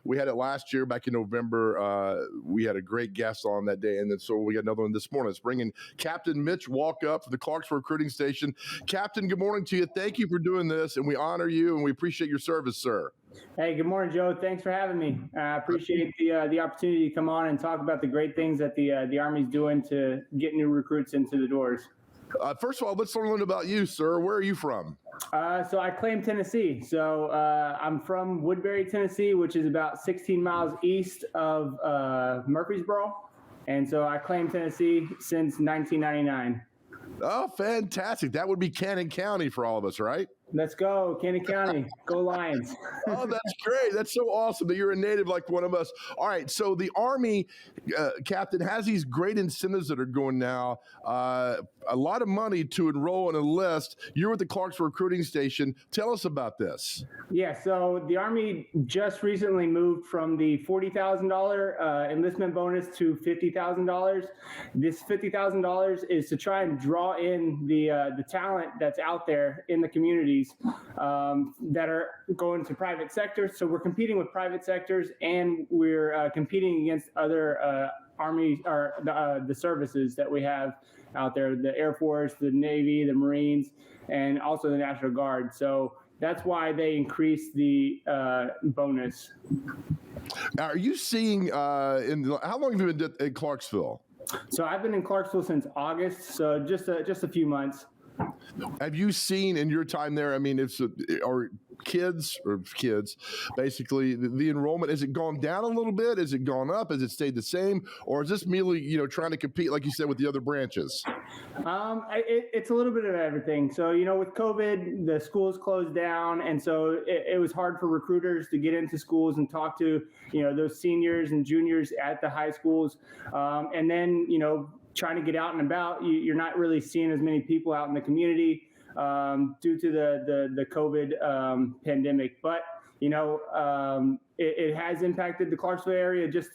We had it last year back in November. We had a great guest on that day, and then so we got another one this morning. It's bringing Captain Mitch Walkup from the Clarksville Recruiting Station. Captain, good morning to you. Thank you for doing this, and we honor you, and we appreciate your service, sir. Hey, good morning, Joe. Thanks for having me. I appreciate the opportunity to come on and talk about the great things that the Army's doing to get new recruits into the doors. First of all, let's learn a little about you, sir. Where are you from? So I claim Tennessee. So I'm from Woodbury, Tennessee, which is about 16 miles east of Murfreesboro. And so I claim Tennessee since 1999. Oh, fantastic. That would be Cannon County for all of us, right? Let's go, Cannon County. Go Lions. Oh, that's great. That's so awesome that you're a native like one of us. All right. So the Army, Captain, has these great incentives that are going now. A lot of money to enroll and enlist. You're at the Clarksville Recruiting Station. Tell us about this. Yeah. So the Army just recently moved from the $40,000 enlistment bonus to $50,000. This $50,000 is to try and draw in the talent that's out there in the communities that are going to private sectors. So we're competing with private sectors, and we're competing against other Army or the services that we have out there, the Air Force, the Navy, the Marines, and also the National Guard. So that's why they increased the bonus. Now, are you seeing, how long have you been in Clarksville? So I've been in Clarksville since August, so just a few months. Have you seen in your time there, I mean, are kids, basically, the enrollment, has it gone down a little bit? Has it gone up? Has it stayed the same? Or is this merely, trying to compete, like you said, with the other branches? It's a little bit of everything. So, with COVID, the schools closed down. And so it was hard for recruiters to get into schools and talk to, those seniors and juniors at the high schools. And then, trying to get out and about, you're not really seeing as many people out in the community due to the COVID pandemic. But, it has impacted the Clarksville area just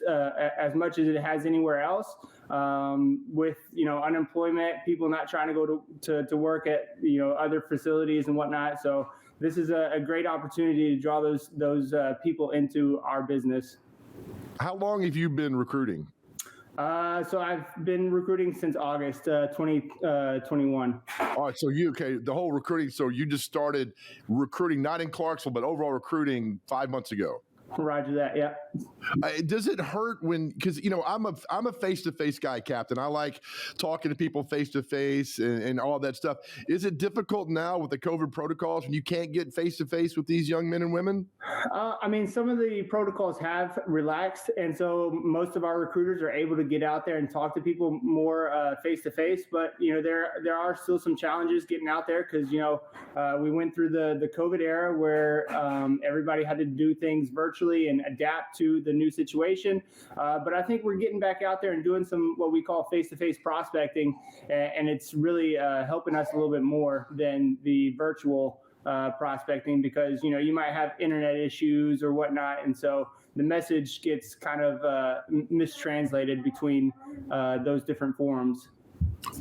as much as it has anywhere else with, unemployment, people not trying to go to work at, other facilities and whatnot. So this is a great opportunity to draw those people into our business. How long have you been recruiting? So I've been recruiting since August 2021. All right. So the whole recruiting. So you just started recruiting, not in Clarksville, but overall recruiting 5 months ago. Roger that. Yeah. Does it hurt because I'm a face-to-face guy, Captain. I like talking to people face-to-face and all that stuff. Is it difficult now with the COVID protocols when you can't get face-to-face with these young men and women? Some of the protocols have relaxed, and so most of our recruiters are able to get out there and talk to people more face-to-face. But there are still some challenges getting out there because we went through the COVID era where everybody had to do things virtually and adapt to the new situation. But I think we're getting back out there and doing some what we call face-to-face prospecting, and it's really helping us a little bit more than the virtual prospecting because, you might have internet issues or whatnot. And so the message gets kind of mistranslated between those different forums.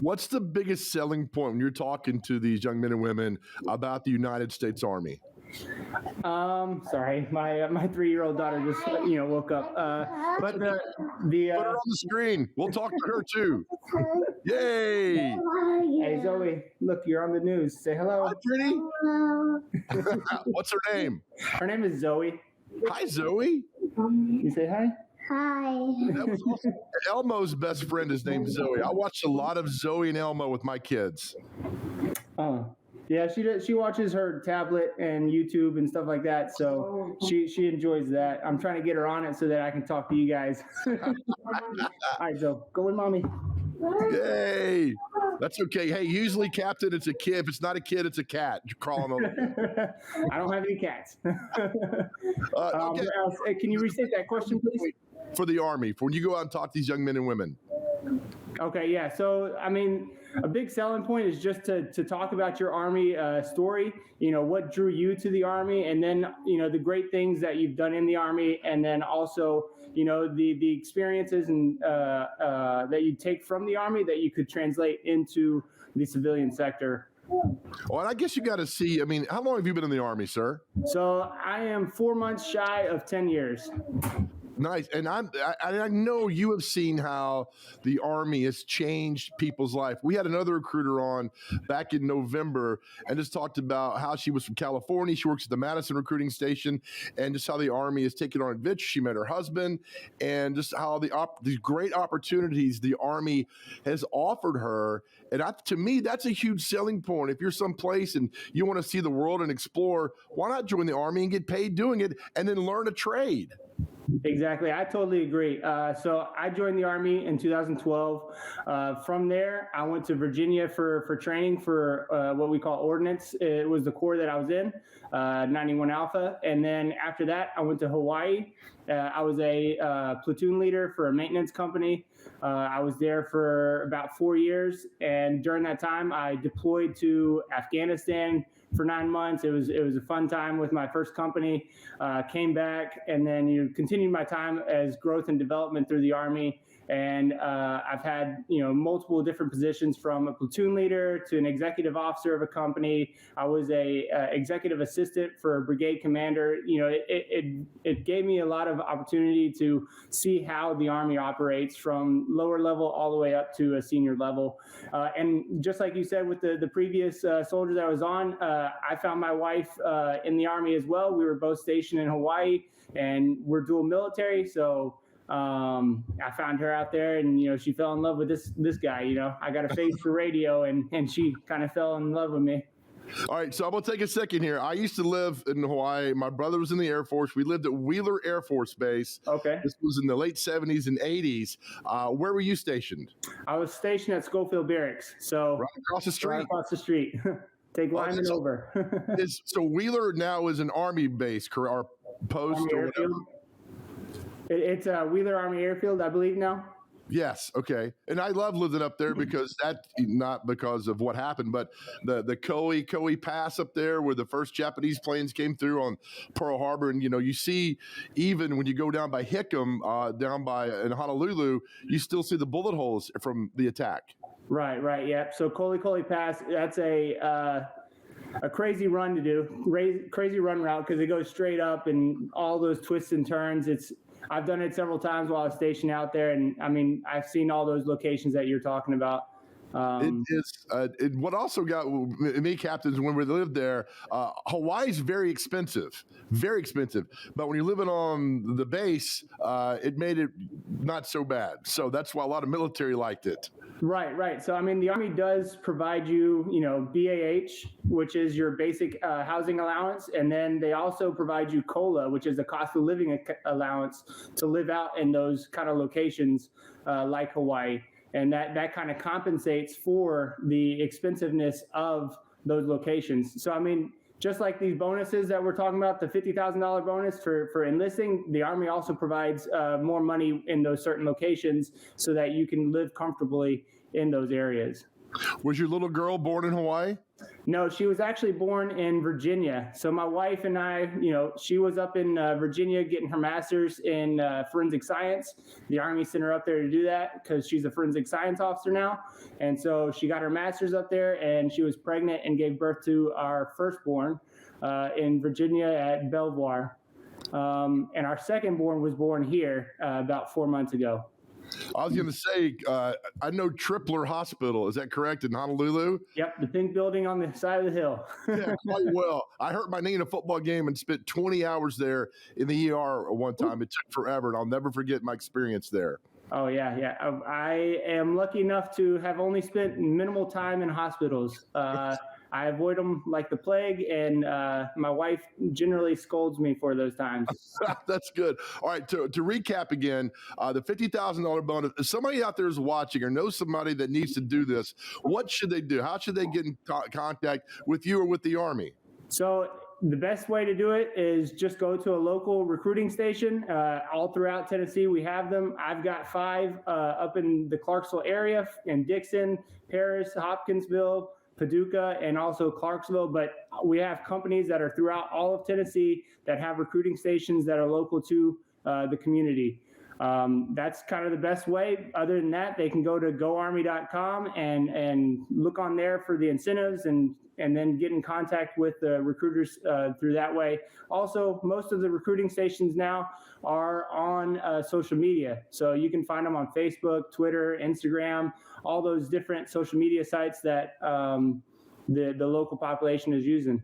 What's the biggest selling point when you're talking to these young men and women about the United States Army? Sorry, my 3-year-old daughter just woke up. But put her on the screen. We'll talk to her too. Yay! Hey Zoe, look, you're on the news. Say hello. Hi, pretty. What's her name? Her name is Zoe. Hi, Zoe. You say hi. Hi. That was awesome. Elmo's best friend is named Zoe. I watched a lot of Zoe and Elmo with my kids. Oh. Yeah, she does. She watches her tablet and YouTube and stuff like that, so she enjoys that. I'm trying to get her on it so that I can talk to you guys. All right, Zoe, go with mommy. Yay! That's okay. Hey, usually, Captain, it's a kid. If it's not a kid, it's a cat. You're crawling over. I don't have any cats. Okay. Can you restate that question, please? For the Army, for when you go out and talk to these young men and women. Okay, yeah. So, a big selling point is just to talk about your Army story, what drew you to the Army, and then, the great things that you've done in the Army, and then also, the experiences and that you take from the Army that you could translate into the civilian sector. Well, and I guess you got to see. I mean, how long have you been in the Army, sir? So I am 4 months shy of 10 years. Nice. And I know you have seen how the Army has changed people's life. We had another recruiter on back in November and just talked about how she was from California. She works at the Madison recruiting station, and just how the Army has taken on adventures. She met her husband, and just how these great opportunities the Army has offered her. And to me, that's a huge selling point. If you're someplace and you want to see the world and explore, why not join the Army and get paid doing it and then learn a trade? Exactly. I totally agree. So I joined the Army in 2012. From there, I went to Virginia for training for what we call ordnance. It was the corps that I was in, 91 Alpha. And then after that, I went to Hawaii. I was a platoon leader for a maintenance company. I was there for about 4 years. And during that time, I deployed to Afghanistan for 9 months. It was a fun time with my first company. Came back, and then continued my time as growth and development through the Army. And I've had multiple different positions, from a platoon leader to an executive officer of a company. I was a executive assistant for a brigade commander. It gave me a lot of opportunity to see how the Army operates from lower level all the way up to a senior level. And just like you said with the previous soldiers I was on, I found my wife in the Army as well. We were both stationed in Hawaii, and we're dual military, so I found her out there, and she fell in love with this guy. I got a face for radio, and she kind of fell in love with me. All right, so I'm gonna take a second here. I used to live in Hawaii. My brother was in the Air Force. We lived at Wheeler Air Force Base. Okay. This was in the late 70s and 80s. Where were you stationed? I was stationed at Schofield Barracks, so right across the street. Right across the street. Take Lyman over. So Wheeler now is an Army base, or post, Army or whatever. Airfield. It's Wheeler Army Airfield, I believe now. Yes. Okay. And I love living up there because not because of what happened, but the Koe Pass up there, where the first Japanese planes came through on Pearl Harbor. And, you see, even when you go down by Hickam, in Honolulu, you still see the bullet holes from the attack. Right. Yeah. So Koe Pass, that's a crazy run to do, crazy run route, because it goes straight up and all those twists and turns. I've done it several times while I was stationed out there, and I mean, I've seen all those locations that you're talking about. What also got me, captains, when we lived there, Hawaii's very expensive. But when you're living on the base, it made it not so bad. So that's why a lot of military liked it. Right. So, I mean, the Army does provide you, BAH, which is your basic housing allowance. And then they also provide you COLA, which is the cost of living allowance to live out in those kind of locations like Hawaii. And that kind of compensates for the expensiveness of those locations. So, I mean, just like these bonuses that we're talking about, the $50,000 bonus for enlisting, the Army also provides more money in those certain locations so that you can live comfortably in those areas. Was your little girl born in Hawaii? No, she was actually born in Virginia. So my wife and I, she was up in Virginia getting her master's in forensic science. The Army sent her up there to do that because she's a forensic science officer now. And so she got her master's up there, and she was pregnant and gave birth to our firstborn in Virginia at Belvoir. And our secondborn was born here about 4 months ago. I was going to say, I know Tripler Hospital. Is that correct, in Honolulu? Yep, the pink building on the side of the hill. Yeah, quite well. I hurt my knee in a football game and spent 20 hours there in the ER one time. It took forever, and I'll never forget my experience there. Oh, yeah. I am lucky enough to have only spent minimal time in hospitals. I avoid them like the plague, and my wife generally scolds me for those times. That's good. All right, to recap again, the $50,000 bonus, if somebody out there is watching or knows somebody that needs to do this, what should they do? How should they get in contact with you or with the Army? So the best way to do it is just go to a local recruiting station. All throughout Tennessee, we have them. I've got 5 up in the Clarksville area, in Dixon, Paris, Hopkinsville, Paducah, and also Clarksville. But we have companies that are throughout all of Tennessee that have recruiting stations that are local to the community. that's kind of the best way. Other than that, they can go to goarmy.com and look on there for the incentives and then get in contact with the recruiters through that way. Also, most of the recruiting stations now are on social media. So you can find them on Facebook, Twitter, Instagram, all those different social media sites that the local population is using.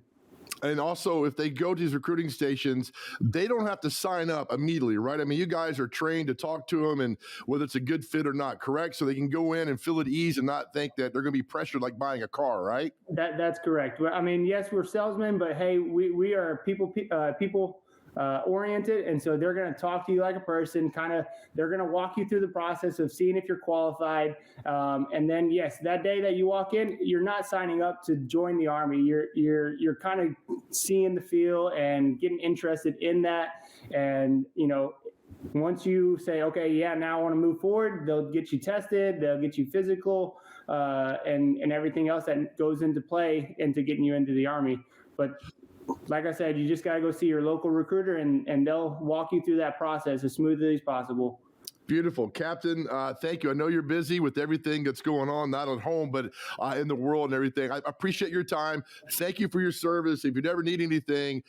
And also, if they go to these recruiting stations, they don't have to sign up immediately, right? I mean, you guys are trained to talk to them and whether it's a good fit or not, correct? So they can go in and feel at ease and not think that they're going to be pressured like buying a car, right? That's correct. I mean, yes, we're salesmen, but hey, we are people oriented, and so they're going to talk to you like a person. They're going to walk you through the process of seeing if you're qualified, and then yes, that day that you walk in, you're not signing up to join the Army. You're kind of seeing the feel and getting interested in that, and once you say, okay, yeah, now I want to move forward, they'll get you tested, they'll get you physical, and everything else that goes into play into getting you into the Army. But like I said, you just got to go see your local recruiter and they'll walk you through that process as smoothly as possible. Beautiful. Captain, thank you. I know you're busy with everything that's going on, not at home, but in the world and everything. I appreciate your time. Thank you for your service. If you ever need anything,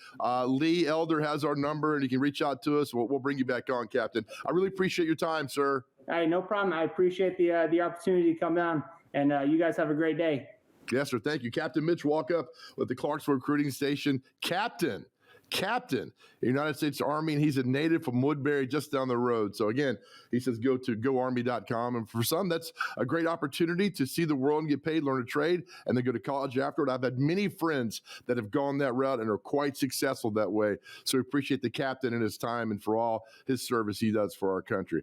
Lee Elder has our number and you can reach out to us. We'll bring you back on, Captain. I really appreciate your time, sir. Hey, no problem. I appreciate the opportunity to come down, and you guys have a great day. Yes, sir. Thank you. Captain Mitch Walkup with the Clarksville Recruiting Station. Captain, the United States Army, and he's a native from Woodbury, just down the road. So again, he says go to goarmy.com. And for some, that's a great opportunity to see the world and get paid, learn a trade, and then go to college afterward. I've had many friends that have gone that route and are quite successful that way. So we appreciate the captain and his time and for all his service he does for our country.